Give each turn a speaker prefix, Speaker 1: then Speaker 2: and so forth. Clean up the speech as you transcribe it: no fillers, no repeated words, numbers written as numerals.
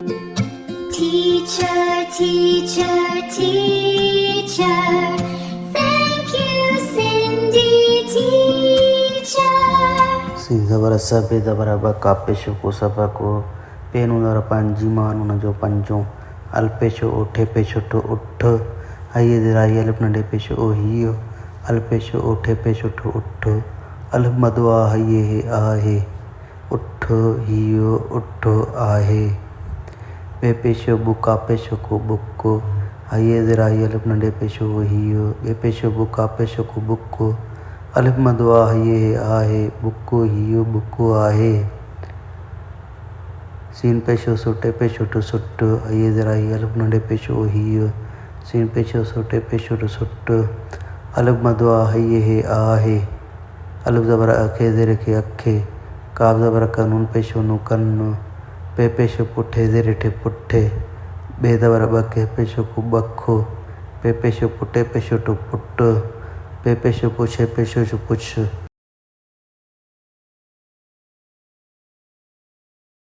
Speaker 1: Teacher, teacher, teacher, thank you, Cindy, teacher.
Speaker 2: Si zabara sabe zabara ba kapesho ko sabako penu dara panji manu na jo panjo alpesho otte pesho to utt aye dira yelp nade pesho ohio alpesho otte pesho to utt al madwa haye he ahe utt hio utt ahe pesho buka pesho ko bukko aye dira yelp nade pesho ohio pesho buka pesho ko bukko अलफ मदवा ये आहे बुक्को हियो बुक्को आहे scene पेशो sauté पेशो to सुट्ट ये जरा अलफ नडे पेशो हियो scene पेशो sauté पेशो to सुट्ट अलफ मदवा ये आहे अलफ जबर अखे जरे के अखे काब जबर कानून पेशो नु कन्न पे पेशो पुठे जरे ठे पुठे बे जबर बके पेशो को बखो पे पेशो पुटे पेशो टू पुट्ट पे पेशो पुछे पेशो पुछ